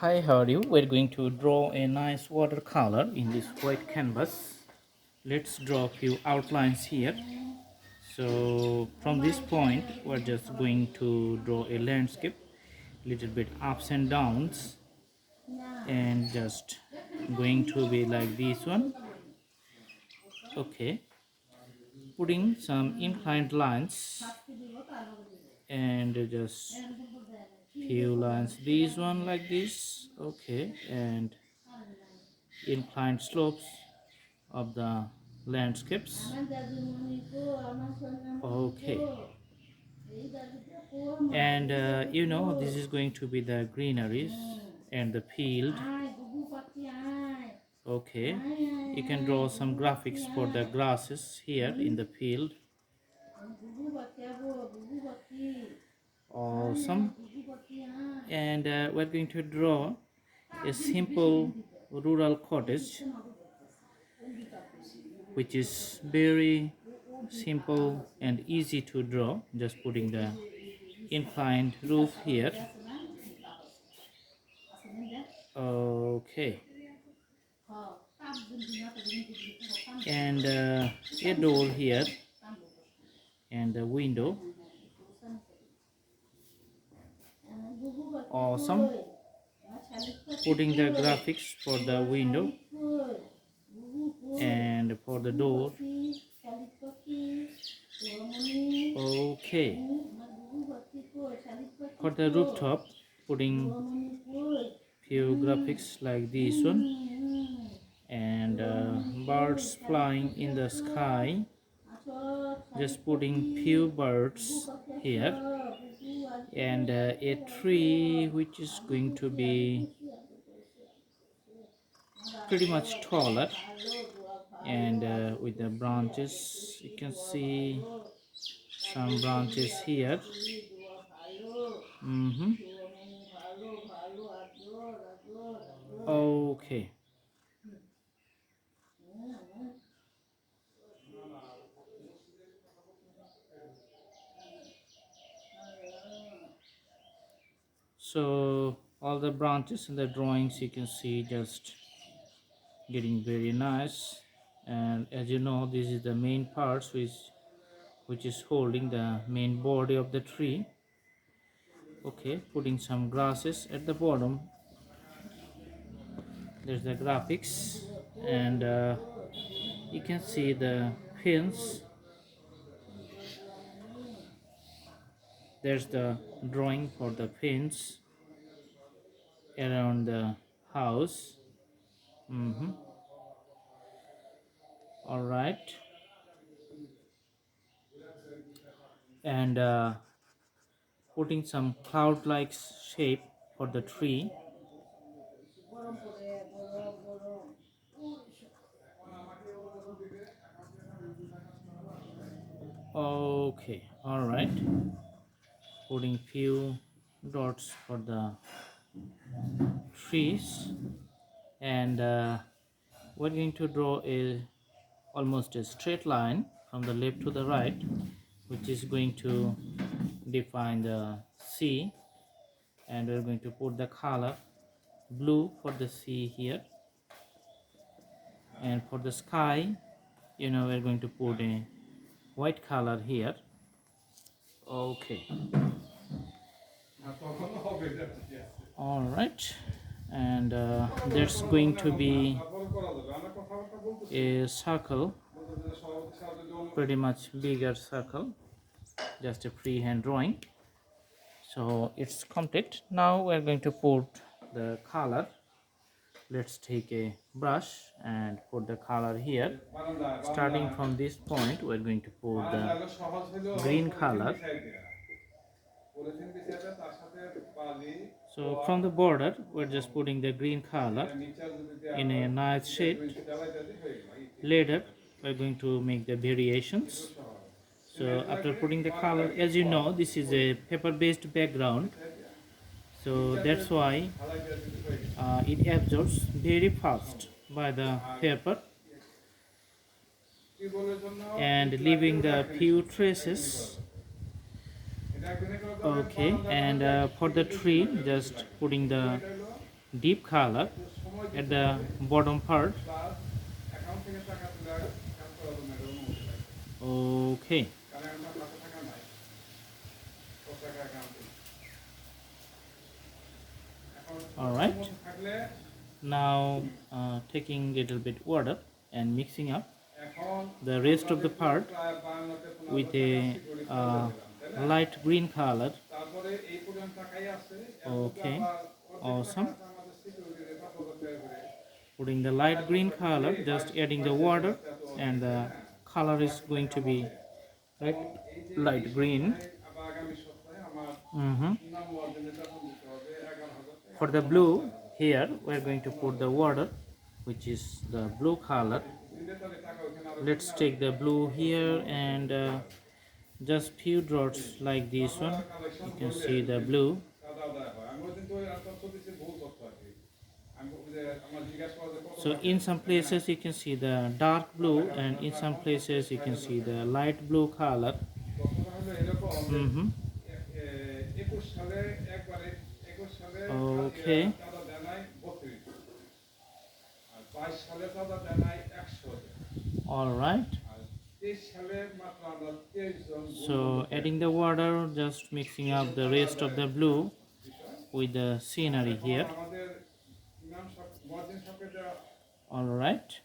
Hi, how are you? We're going to draw a nice watercolor in this white canvas. Let's draw a few outlines here. So from this point, we're just going to draw a landscape, little bit ups and downs, and just going to be like this one. Okay, putting some inclined lines and just few lines. This one like this. Okay, and inclined slopes of the landscapes. Okay, and this is going to be the greeneries and the field. Okay, you can draw some graphics for the grasses here in the field. Awesome. And we're going to draw a simple rural cottage, which is very simple and easy to draw. Just putting the inclined roof here. Okay, and a door here and a window. Awesome. Putting the graphics for the window and for the door. Okay, for the rooftop, putting few graphics like this one, and birds flying in the sky. Just putting few birds here, and a tree which is going to be pretty much taller, and with the branches, you can see some branches here. Okay, so all the branches in the drawings you can see just getting very nice. And as you know, this is the main parts which is holding the main body of the tree. Okay, putting some grasses at the bottom. There's the graphics, and you can see the pins. There's the drawing for the pins around the house. All right, and putting some cloud-like shape for the tree. Okay, all right, putting few dots for the trees, and we're going to draw a almost a straight line from the left to the right, which is going to define the sea. And we're going to put the color blue for the sea here, and for the sky, we're going to put a white color here. Okay, all right, and there's going to be a circle, pretty much bigger circle, just a freehand drawing. So it's complete. Now we're going to put the color. Let's take a brush and put the color here. Starting from this point, we're going to put the green color. So from the border, we're just putting the green color in a nice shade. Later, we're going to make the variations. So after putting the color, as you know, this is a paper-based background. So that's why it absorbs very fast by the paper, and leaving the few traces. Okay, and for the tree, just putting the deep color at the bottom part. Okay. All right. Now taking little bit water and mixing up the rest of the part with a light green color. Okay, awesome. Putting the light green color, just adding the water, and the color is going to be right light green. Mhm. For the blue, here we are going to put the water, which is the blue color. Let's take the blue here and just few drops like this one. You can see the blue. So in some places you can see the dark blue, and in some places you can see the light blue color. Okay. All right. So adding the water, just mixing up the rest of the blue with the scenery here. All right.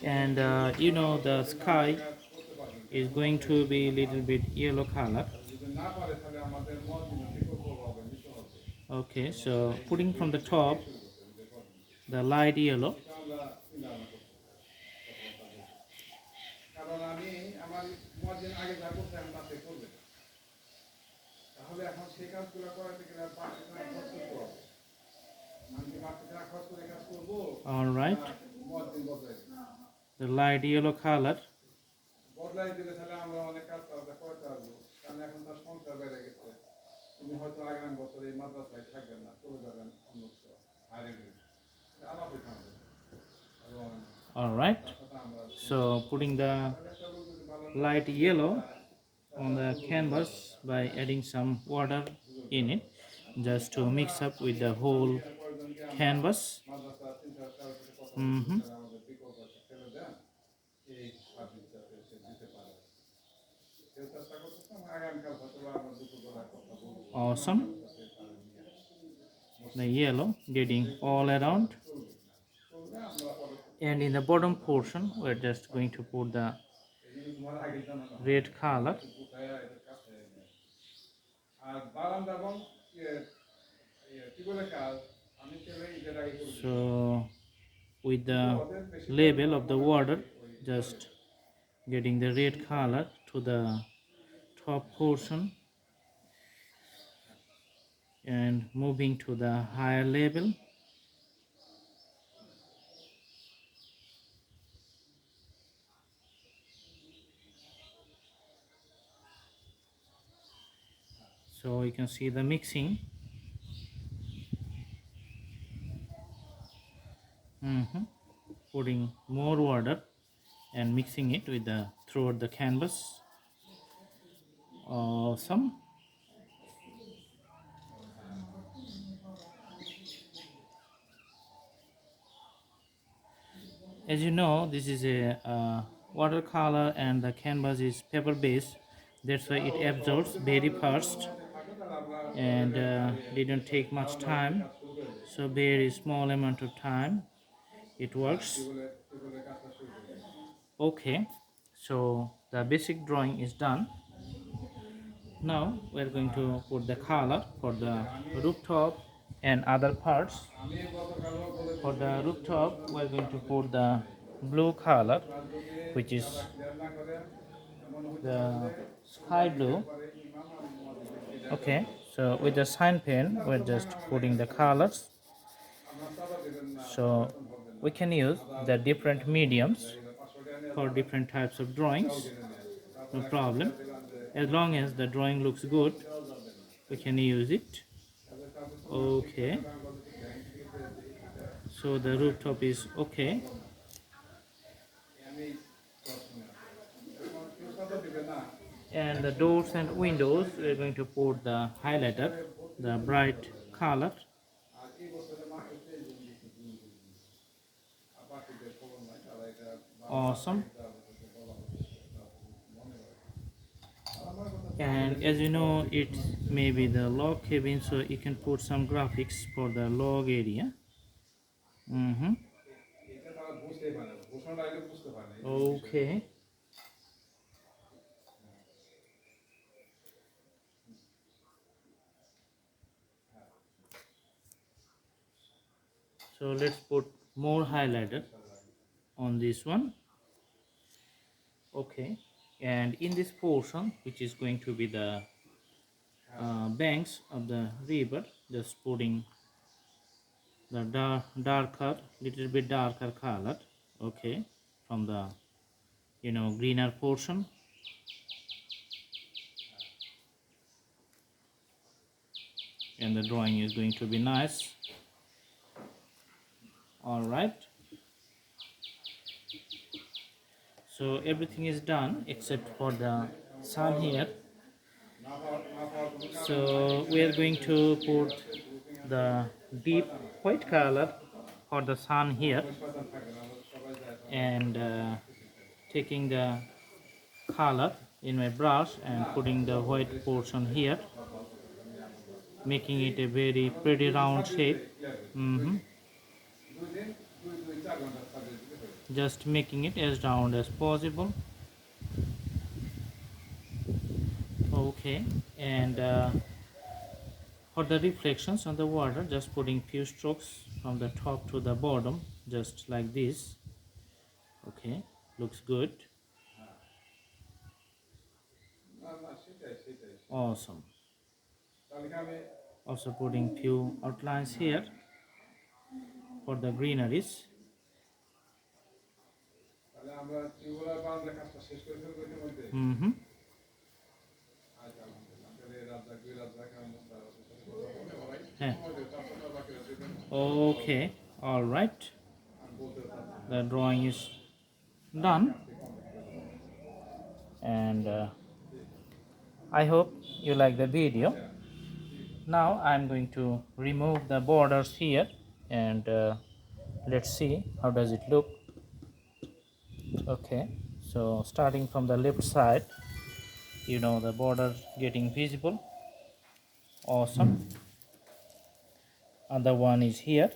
And you know the sky is going to be a little bit yellow color. Okay, so putting from the top the light yellow. All right, the light yellow color. All right, so putting the light yellow on the canvas by adding some water in it, just to mix up with the whole canvas. Awesome. The yellow getting all around, and in the bottom portion we're just going to put the red color. So with the label of the water, just getting the red color to the top portion and moving to the higher level. So you can see the mixing. Putting more water and mixing it with the throughout the canvas. Awesome. As you know, this is a watercolor and the canvas is paper based. That's why it absorbs very fast and didn't take much time. So very small amount of time it works. Okay, so the basic drawing is done. Now we're going to put the color for the rooftop and other parts. For the rooftop we're going to put the blue color, which is the sky blue. Okay, so with the sign pen we're just putting the colors. So we can use the different mediums for different types of drawings, no problem. As long as the drawing looks good, we can use it. Okay, so the rooftop is okay. And the doors and windows, we're going to put the highlighter, the bright color. Awesome. And as you know, it may be the log cabin, so you can put some graphics for the log area. Okay. So let's put more highlighter on this one. Okay. And in this portion, which is going to be the banks of the river, just putting the darker, little bit darker color. Okay, from the greener portion. And the drawing is going to be nice. All right, so everything is done except for the sun here. So we are going to put the deep white color for the sun here, and taking the color in my brush and putting the white portion here, making it a very pretty round shape. Just making it as round as possible. Okay, and for the reflections on the water, just putting few strokes from the top to the bottom, just like this. Okay, looks good. Awesome. Also putting few outlines here for the greeneries. Okay, all right. The drawing is done, and I hope you like the video. Now I'm going to remove the borders here, and let's see how does it look. Okay, so starting from the left side, the border getting visible. Awesome. Other one is here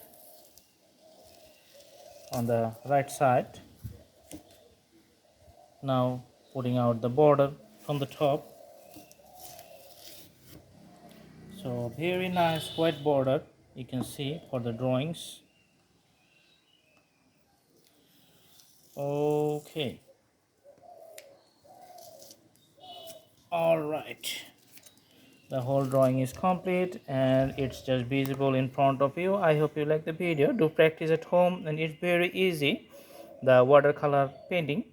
on the right side. Now putting out the border from the top. So very nice white border you can see for the drawings. Okay, all right, the whole drawing is complete and it's just visible in front of you. I hope you like the video. Do practice at home, and it's very easy, the watercolor painting.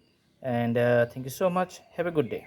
And thank you so much. Have a good day.